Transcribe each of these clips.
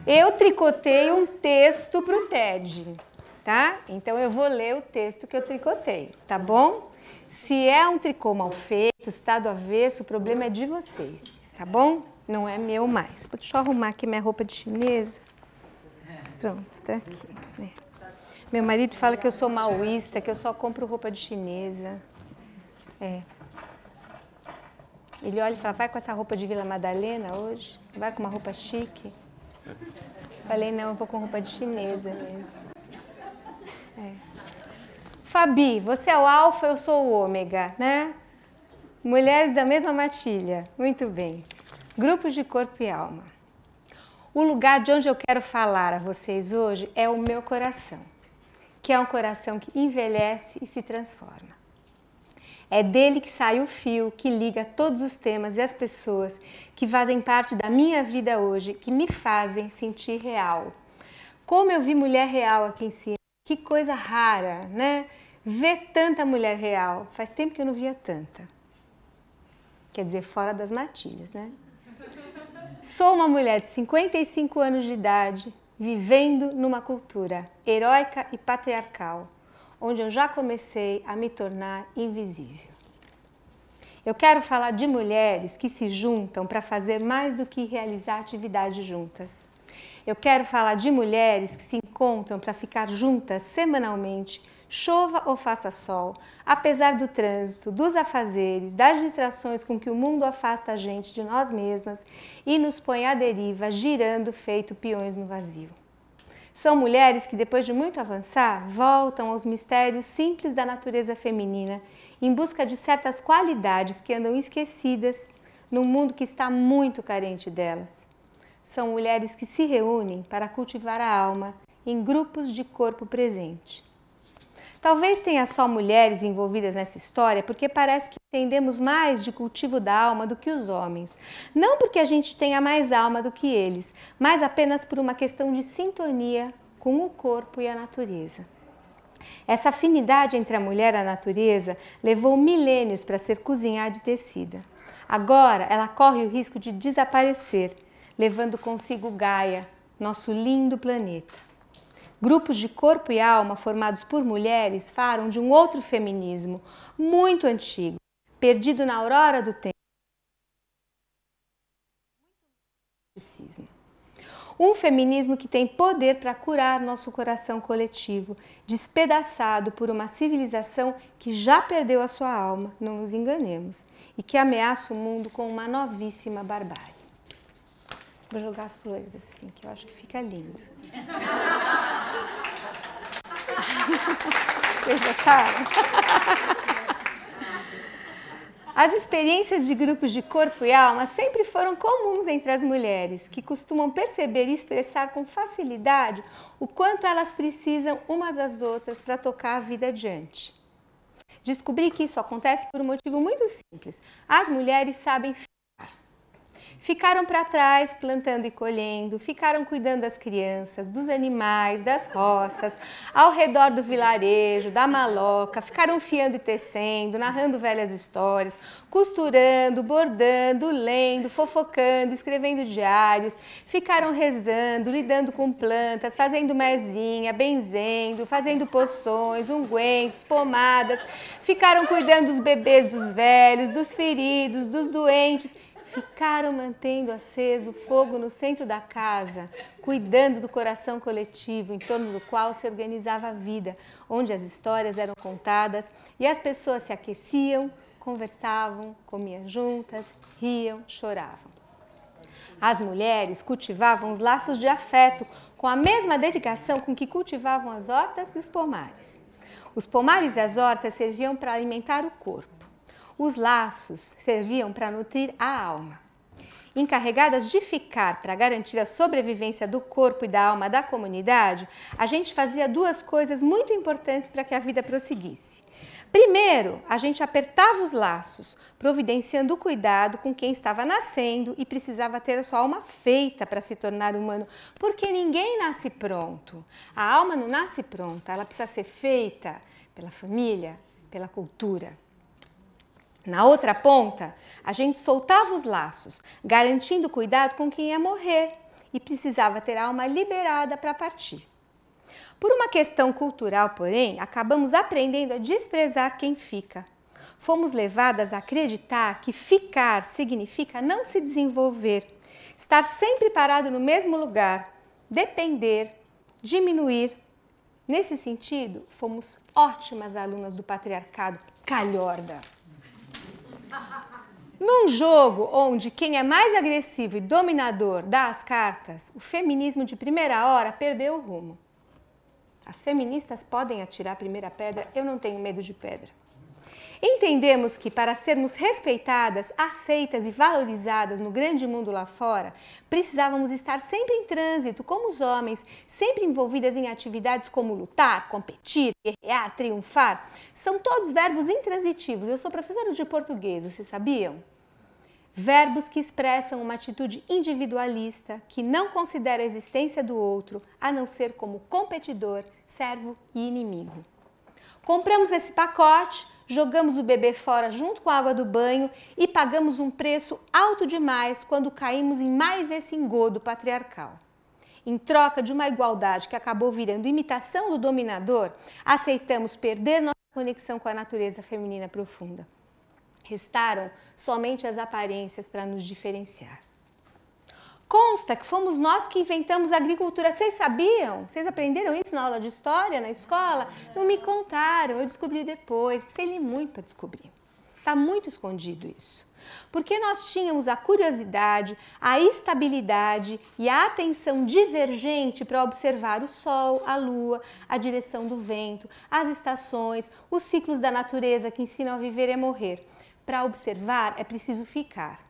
Eu tricotei um texto para o TED, tá? Então eu vou ler o texto que eu tricotei, tá bom? Se é um tricô mal feito, está do avesso, o problema é de vocês, tá bom? Não é meu mais. Deixa eu arrumar aqui minha roupa de chinesa. Pronto, tá aqui. Meu marido fala que eu sou maoísta, que eu só compro roupa de chinesa. Ele olha e fala, vai com essa roupa de Vila Madalena hoje? Vai com uma roupa chique? Falei, não, eu vou com roupa de chinesa mesmo. Fabi, você é o alfa, eu sou o ômega, né? Mulheres da mesma matilha. Muito bem. Grupos de corpo e alma. O lugar de onde eu quero falar a vocês hoje é o meu coração, que é um coração que envelhece e se transforma. É dele que sai o fio que liga todos os temas e as pessoas que fazem parte da minha vida hoje, que me fazem sentir real. Como eu vi mulher real aqui em cima, que coisa rara, né? Ver tanta mulher real. Faz tempo que eu não via tanta. Quer dizer, fora das matilhas, né? Sou uma mulher de 55 anos de idade, vivendo numa cultura heróica e patriarcal, onde eu já comecei a me tornar invisível. Eu quero falar de mulheres que se juntam para fazer mais do que realizar atividades juntas. Eu quero falar de mulheres que se encontram para ficar juntas semanalmente, chova ou faça sol, apesar do trânsito, dos afazeres, das distrações com que o mundo afasta a gente de nós mesmas e nos põe à deriva, girando feito peões no vazio. São mulheres que, depois de muito avançar, voltam aos mistérios simples da natureza feminina, em busca de certas qualidades que andam esquecidas num mundo que está muito carente delas. São mulheres que se reúnem para cultivar a alma em grupos de corpo presente. Talvez tenha só mulheres envolvidas nessa história porque parece que entendemos mais de cultivo da alma do que os homens. Não porque a gente tenha mais alma do que eles, mas apenas por uma questão de sintonia com o corpo e a natureza. Essa afinidade entre a mulher e a natureza levou milênios para ser cozinhada e tecida. Agora ela corre o risco de desaparecer, levando consigo Gaia, nosso lindo planeta. Grupos de corpo e alma formados por mulheres falam de um outro feminismo, muito antigo, perdido na aurora do tempo. Um feminismo que tem poder para curar nosso coração coletivo, despedaçado por uma civilização que já perdeu a sua alma, não nos enganemos, e que ameaça o mundo com uma novíssima barbárie. Vou jogar as flores assim, que eu acho que fica lindo. Vocês gostaram? As experiências de grupos de corpo e alma sempre foram comuns entre as mulheres, que costumam perceber e expressar com facilidade o quanto elas precisam umas das outras para tocar a vida adiante. Descobri que isso acontece por um motivo muito simples. As mulheres sabem ficar. Ficaram para trás plantando e colhendo, ficaram cuidando das crianças, dos animais, das roças, ao redor do vilarejo, da maloca, ficaram fiando e tecendo, narrando velhas histórias, costurando, bordando, lendo, fofocando, escrevendo diários, ficaram rezando, lidando com plantas, fazendo mezinha, benzendo, fazendo poções, ungüentos, pomadas, ficaram cuidando dos bebês, dos velhos, dos feridos, dos doentes. Ficaram mantendo aceso o fogo no centro da casa, cuidando do coração coletivo em torno do qual se organizava a vida, onde as histórias eram contadas e as pessoas se aqueciam, conversavam, comiam juntas, riam, choravam. As mulheres cultivavam os laços de afeto com a mesma dedicação com que cultivavam as hortas e os pomares. Os pomares e as hortas serviam para alimentar o corpo. Os laços serviam para nutrir a alma. Encarregadas de ficar para garantir a sobrevivência do corpo e da alma da comunidade, a gente fazia duas coisas muito importantes para que a vida prosseguisse. Primeiro, a gente apertava os laços, providenciando o cuidado com quem estava nascendo e precisava ter a sua alma feita para se tornar humano, porque ninguém nasce pronto. A alma não nasce pronta, ela precisa ser feita pela família, pela cultura. Na outra ponta, a gente soltava os laços, garantindo cuidado com quem ia morrer e precisava ter a alma liberada para partir. Por uma questão cultural, porém, acabamos aprendendo a desprezar quem fica. Fomos levadas a acreditar que ficar significa não se desenvolver, estar sempre parado no mesmo lugar, depender, diminuir. Nesse sentido, fomos ótimas alunas do patriarcado calhorda. Num jogo onde quem é mais agressivo e dominador dá as cartas, o feminismo de primeira hora perdeu o rumo. As feministas podem atirar a primeira pedra, eu não tenho medo de pedra. Entendemos que para sermos respeitadas, aceitas e valorizadas no grande mundo lá fora, precisávamos estar sempre em trânsito, como os homens, sempre envolvidas em atividades como lutar, competir, guerrear, triunfar. São todos verbos intransitivos. Eu sou professora de português, vocês sabiam? Verbos que expressam uma atitude individualista, que não considera a existência do outro, a não ser como competidor, servo e inimigo. Compramos esse pacote, jogamos o bebê fora junto com a água do banho e pagamos um preço alto demais quando caímos em mais esse engodo patriarcal. Em troca de uma igualdade que acabou virando imitação do dominador, aceitamos perder nossa conexão com a natureza feminina profunda. Restaram somente as aparências para nos diferenciar. Consta que fomos nós que inventamos a agricultura. Vocês sabiam? Vocês aprenderam isso na aula de história, na escola? Não me contaram, eu descobri depois. Precisei ler muito para descobrir. Está muito escondido isso. Porque nós tínhamos a curiosidade, a estabilidade e a atenção divergente para observar o sol, a lua, a direção do vento, as estações, os ciclos da natureza que ensinam a viver e a morrer. Para observar é preciso ficar.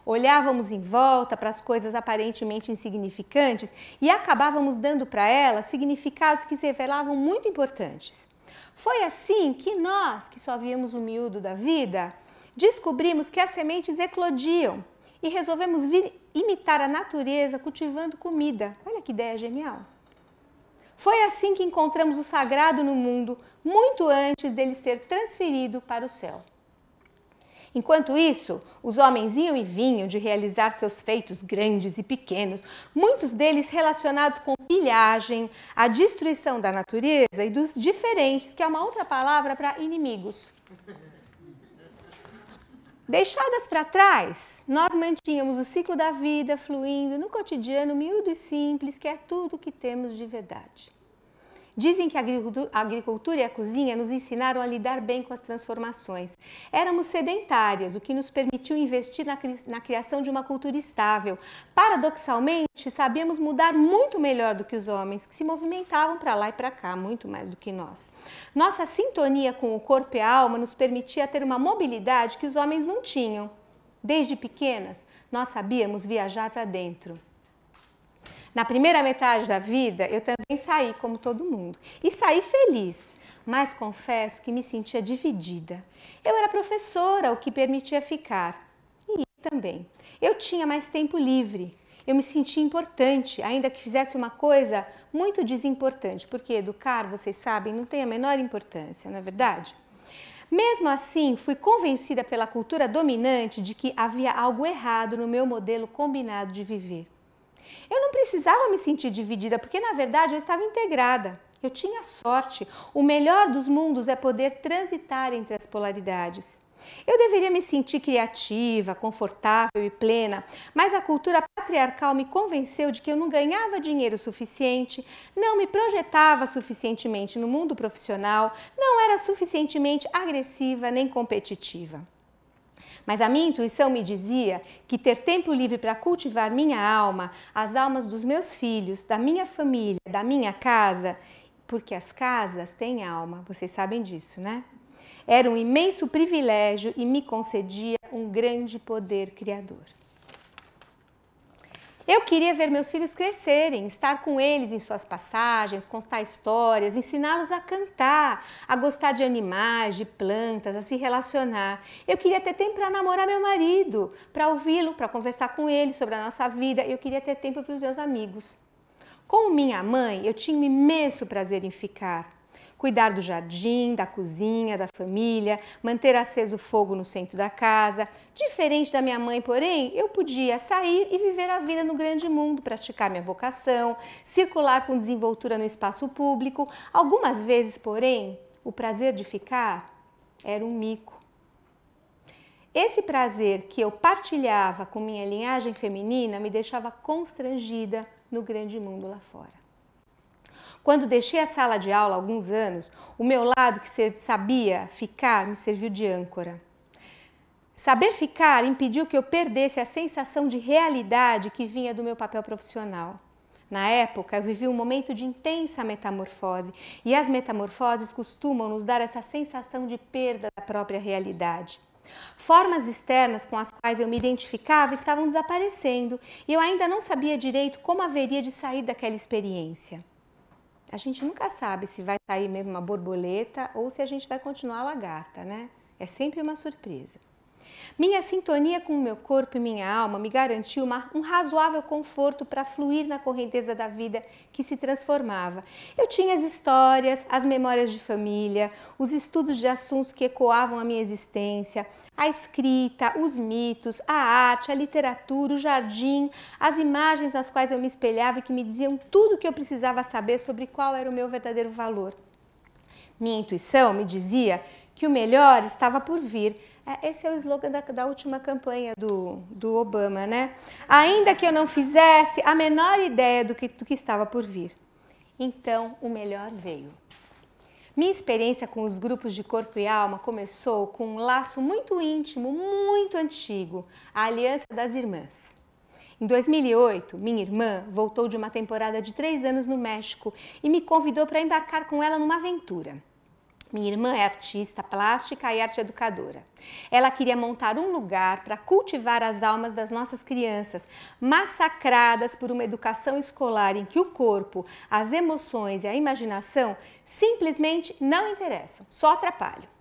Olhávamos em volta para as coisas aparentemente insignificantes e acabávamos dando para elas significados que se revelavam muito importantes. Foi assim que nós, que só víamos o miúdo da vida, descobrimos que as sementes eclodiam e resolvemos imitar a natureza cultivando comida. Olha que ideia genial! Foi assim que encontramos o sagrado no mundo, muito antes dele ser transferido para o céu. Enquanto isso, os homens iam e vinham de realizar seus feitos grandes e pequenos, muitos deles relacionados com pilhagem, a destruição da natureza e dos diferentes, que é uma outra palavra para inimigos. Deixadas para trás, nós mantínhamos o ciclo da vida fluindo no cotidiano miúdo e simples, que é tudo o que temos de verdade. Dizem que a agricultura e a cozinha nos ensinaram a lidar bem com as transformações. Éramos sedentárias, o que nos permitiu investir na criação de uma cultura estável. Paradoxalmente, sabíamos mudar muito melhor do que os homens, que se movimentavam para lá e para cá, muito mais do que nós. Nossa sintonia com o corpo e a alma nos permitia ter uma mobilidade que os homens não tinham. Desde pequenas, nós sabíamos viajar para dentro. Na primeira metade da vida, eu também saí como todo mundo. E saí feliz, mas confesso que me sentia dividida. Eu era professora, o que permitia ficar. E também. Eu tinha mais tempo livre. Eu me sentia importante, ainda que fizesse uma coisa muito desimportante. Porque educar, vocês sabem, não tem a menor importância, não é verdade? Mesmo assim, fui convencida pela cultura dominante de que havia algo errado no meu modelo combinado de viver. Eu não precisava me sentir dividida, porque na verdade eu estava integrada. Eu tinha sorte. O melhor dos mundos é poder transitar entre as polaridades. Eu deveria me sentir criativa, confortável e plena, mas a cultura patriarcal me convenceu de que eu não ganhava dinheiro suficiente, não me projetava suficientemente no mundo profissional, não era suficientemente agressiva nem competitiva. Mas a minha intuição me dizia que ter tempo livre para cultivar minha alma, as almas dos meus filhos, da minha família, da minha casa, porque as casas têm alma, vocês sabem disso, né? Era um imenso privilégio e me concedia um grande poder criador. Eu queria ver meus filhos crescerem, estar com eles em suas passagens, contar histórias, ensiná-los a cantar, a gostar de animais, de plantas, a se relacionar. Eu queria ter tempo para namorar meu marido, para ouvi-lo, para conversar com ele sobre a nossa vida. Eu queria ter tempo para os meus amigos. Como minha mãe, eu tinha um imenso prazer em ficar. Cuidar do jardim, da cozinha, da família, manter aceso o fogo no centro da casa. Diferente da minha mãe, porém, eu podia sair e viver a vida no grande mundo, praticar minha vocação, circular com desenvoltura no espaço público. Algumas vezes, porém, o prazer de ficar era um mico. Esse prazer que eu partilhava com minha linhagem feminina me deixava constrangida no grande mundo lá fora. Quando deixei a sala de aula há alguns anos, o meu lado que sabia ficar me serviu de âncora. Saber ficar impediu que eu perdesse a sensação de realidade que vinha do meu papel profissional. Na época, eu vivi um momento de intensa metamorfose e as metamorfoses costumam nos dar essa sensação de perda da própria realidade. Formas externas com as quais eu me identificava estavam desaparecendo e eu ainda não sabia direito como haveria de sair daquela experiência. A gente nunca sabe se vai sair mesmo uma borboleta ou se a gente vai continuar lagarta, né? É sempre uma surpresa. Minha sintonia com o meu corpo e minha alma me garantiu um razoável conforto para fluir na correnteza da vida que se transformava. Eu tinha as histórias, as memórias de família, os estudos de assuntos que ecoavam a minha existência, a escrita, os mitos, a arte, a literatura, o jardim, as imagens nas quais eu me espelhava e que me diziam tudo o que eu precisava saber sobre qual era o meu verdadeiro valor. Minha intuição me dizia que o melhor estava por vir. Esse é o slogan da última campanha do Obama, né? Ainda que eu não fizesse a menor ideia do que estava por vir. Então, o melhor veio. Minha experiência com os grupos de corpo e alma começou com um laço muito íntimo, muito antigo, a Aliança das Irmãs. Em 2008, minha irmã voltou de uma temporada de 3 anos no México e me convidou para embarcar com ela numa aventura. Minha irmã é artista plástica e arte educadora. Ela queria montar um lugar para cultivar as almas das nossas crianças, massacradas por uma educação escolar em que o corpo, as emoções e a imaginação simplesmente não interessam, só atrapalham.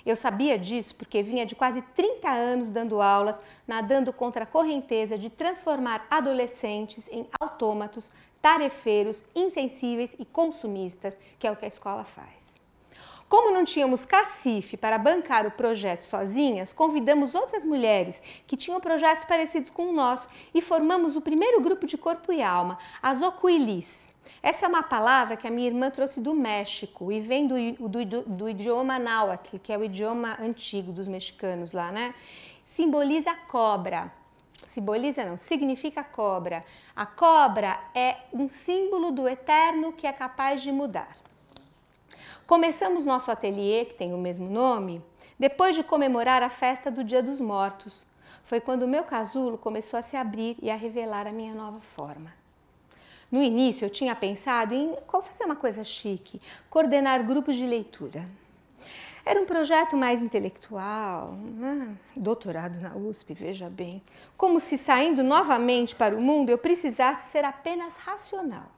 Eu sabia disso porque vinha de quase 30 anos dando aulas, nadando contra a correnteza de transformar adolescentes em autômatos, tarefeiros, insensíveis e consumistas, que é o que a escola faz. Como não tínhamos cacife para bancar o projeto sozinhas, convidamos outras mulheres que tinham projetos parecidos com o nosso e formamos o primeiro grupo de corpo e alma, as Ocuilis. Essa é uma palavra que a minha irmã trouxe do México e vem do idioma náhuatl, que é o idioma antigo dos mexicanos lá, né? Simboliza cobra. Significa cobra. A cobra é um símbolo do eterno que é capaz de mudar. Começamos nosso ateliê, que tem o mesmo nome, depois de comemorar a festa do Dia dos Mortos. Foi quando o meu casulo começou a se abrir e a revelar a minha nova forma. No início eu tinha pensado em fazer uma coisa chique, coordenar grupos de leitura. Era um projeto mais intelectual, doutorado na USP, veja bem. Como se saindo novamente para o mundo eu precisasse ser apenas racional.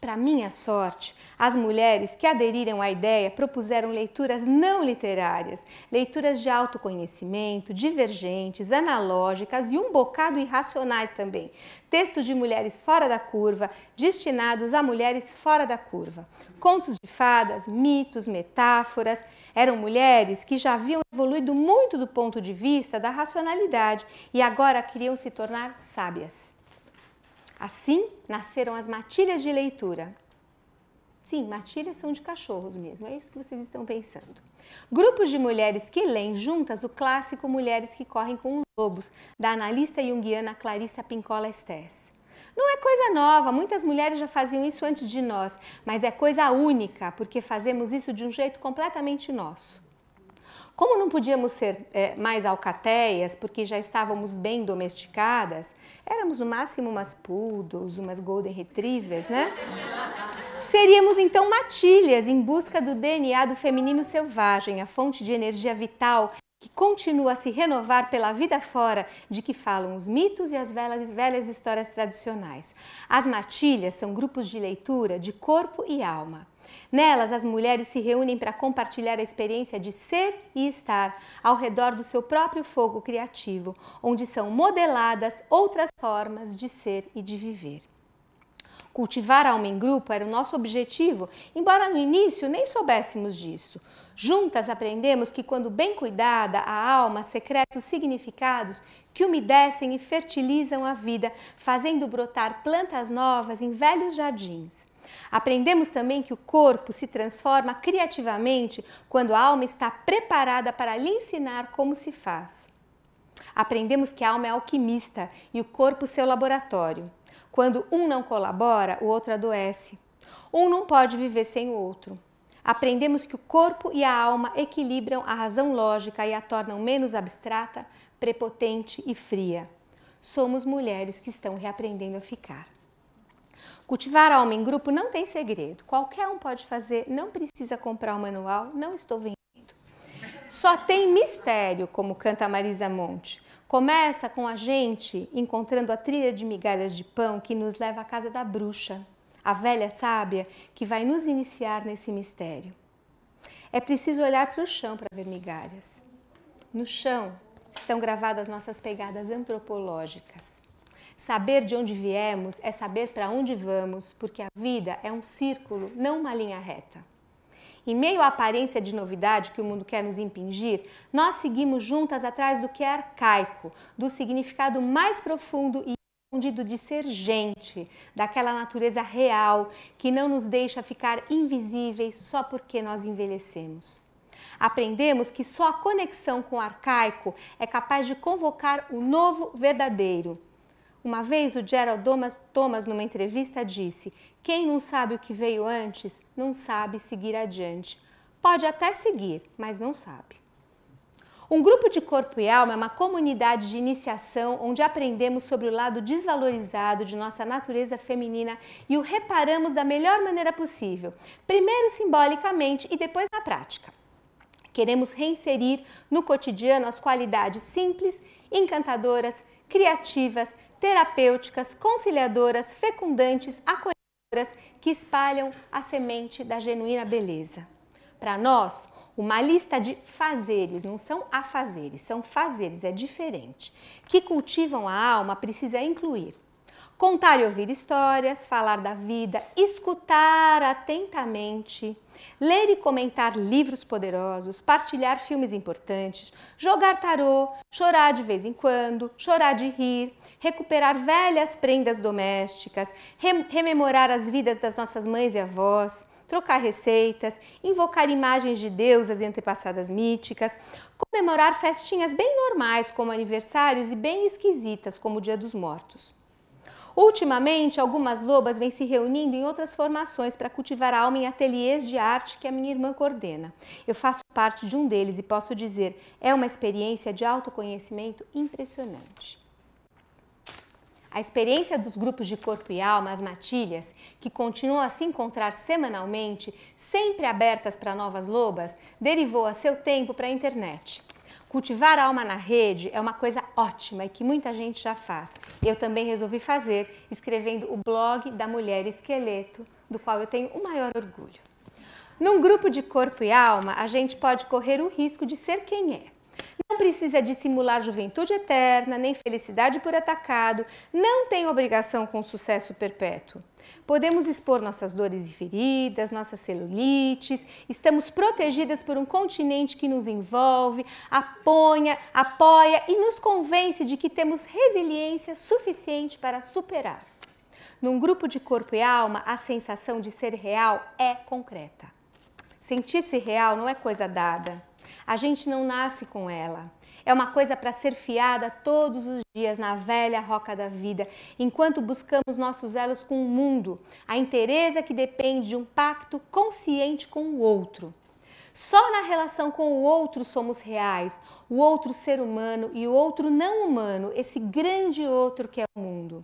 Para minha sorte, as mulheres que aderiram à ideia propuseram leituras não literárias, leituras de autoconhecimento, divergentes, analógicas e um bocado irracionais também. Textos de mulheres fora da curva, destinados a mulheres fora da curva. Contos de fadas, mitos, metáforas. Eram mulheres que já haviam evoluído muito do ponto de vista da racionalidade e agora queriam se tornar sábias. Assim, nasceram as matilhas de leitura. Sim, matilhas são de cachorros mesmo, é isso que vocês estão pensando. Grupos de mulheres que leem juntas o clássico Mulheres que Correm com os Lobos, da analista junguiana Clarissa Pinkola Estés. Não é coisa nova, muitas mulheres já faziam isso antes de nós, mas é coisa única, porque fazemos isso de um jeito completamente nosso. Como não podíamos ser mais alcateias, porque já estávamos bem domesticadas, éramos no máximo umas poodles, umas golden retrievers, né? Seríamos então matilhas em busca do DNA do feminino selvagem, a fonte de energia vital que continua a se renovar pela vida fora, de que falam os mitos e as velhas histórias tradicionais. As matilhas são grupos de leitura de corpo e alma. Nelas, as mulheres se reúnem para compartilhar a experiência de ser e estar ao redor do seu próprio fogo criativo, onde são modeladas outras formas de ser e de viver. Cultivar a alma em grupo era o nosso objetivo, embora no início nem soubéssemos disso. Juntas aprendemos que, quando bem cuidada, a alma secreta os significados que umedecem e fertilizam a vida, fazendo brotar plantas novas em velhos jardins. Aprendemos também que o corpo se transforma criativamente quando a alma está preparada para lhe ensinar como se faz. Aprendemos que a alma é alquimista e o corpo seu laboratório. Quando um não colabora, o outro adoece. Um não pode viver sem o outro. Aprendemos que o corpo e a alma equilibram a razão lógica e a tornam menos abstrata, prepotente e fria. Somos mulheres que estão reaprendendo a ficar. Cultivar a alma em grupo não tem segredo. Qualquer um pode fazer, não precisa comprar o manual, não estou vendendo. Só tem mistério, como canta Marisa Monte. Começa com a gente encontrando a trilha de migalhas de pão que nos leva à casa da bruxa, a velha sábia que vai nos iniciar nesse mistério. É preciso olhar para o chão para ver migalhas. No chão estão gravadas nossas pegadas antropológicas. Saber de onde viemos é saber para onde vamos, porque a vida é um círculo, não uma linha reta. Em meio à aparência de novidade que o mundo quer nos impingir, nós seguimos juntas atrás do que é arcaico, do significado mais profundo e escondido de ser gente, daquela natureza real que não nos deixa ficar invisíveis só porque nós envelhecemos. Aprendemos que só a conexão com o arcaico é capaz de convocar o novo verdadeiro. Uma vez o Gerald Thomas, numa entrevista, disse: quem não sabe o que veio antes, não sabe seguir adiante. Pode até seguir, mas não sabe. Um grupo de corpo e alma é uma comunidade de iniciação onde aprendemos sobre o lado desvalorizado de nossa natureza feminina e o reparamos da melhor maneira possível, primeiro simbolicamente e depois na prática. Queremos reinserir no cotidiano as qualidades simples, encantadoras, criativas, terapêuticas, conciliadoras, fecundantes, acolhedoras que espalham a semente da genuína beleza. Para nós, uma lista de fazeres, não são afazeres, são fazeres, é diferente, que cultivam a alma precisa incluir contar e ouvir histórias, falar da vida, escutar atentamente, ler e comentar livros poderosos, partilhar filmes importantes, jogar tarô, chorar de vez em quando, chorar de rir, recuperar velhas prendas domésticas, rememorar as vidas das nossas mães e avós, trocar receitas, invocar imagens de deusas e antepassadas míticas, comemorar festinhas bem normais como aniversários e bem esquisitas como o Dia dos Mortos. Ultimamente, algumas lobas vêm se reunindo em outras formações para cultivar a alma em ateliês de arte que a minha irmã coordena. Eu faço parte de um deles e posso dizer, é uma experiência de autoconhecimento impressionante. A experiência dos grupos de corpo e alma, as matilhas, que continuam a se encontrar semanalmente, sempre abertas para novas lobas, derivou a seu tempo para a internet. Cultivar a alma na rede é uma coisa ótima e que muita gente já faz. Eu também resolvi fazer, escrevendo o blog da Mulher Esqueleto, do qual eu tenho o maior orgulho. Num grupo de corpo e alma, a gente pode correr o risco de ser quem é. Não precisa dissimular juventude eterna, nem felicidade por atacado, não tem obrigação com sucesso perpétuo. Podemos expor nossas dores e feridas, nossas celulites, estamos protegidas por um continente que nos envolve, apoia e nos convence de que temos resiliência suficiente para superar. Num grupo de corpo e alma, a sensação de ser real é concreta. Sentir-se real não é coisa dada. A gente não nasce com ela. É uma coisa para ser fiada todos os dias na velha roca da vida, enquanto buscamos nossos elos com o mundo, a inteireza que depende de um pacto consciente com o outro. Só na relação com o outro somos reais, o outro ser humano e o outro não humano, esse grande outro que é o mundo.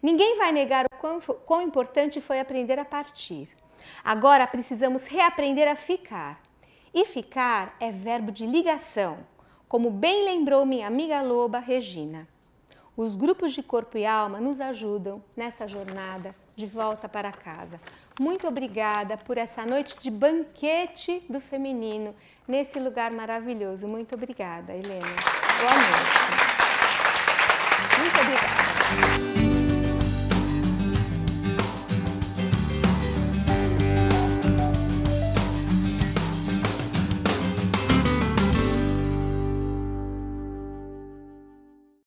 Ninguém vai negar o quão importante foi aprender a partir. Agora precisamos reaprender a ficar. E ficar é verbo de ligação, como bem lembrou minha amiga loba Regina. Os grupos de corpo e alma nos ajudam nessa jornada de volta para casa. Muito obrigada por essa noite de banquete do feminino nesse lugar maravilhoso. Muito obrigada, Helena. Boa noite. Muito obrigada.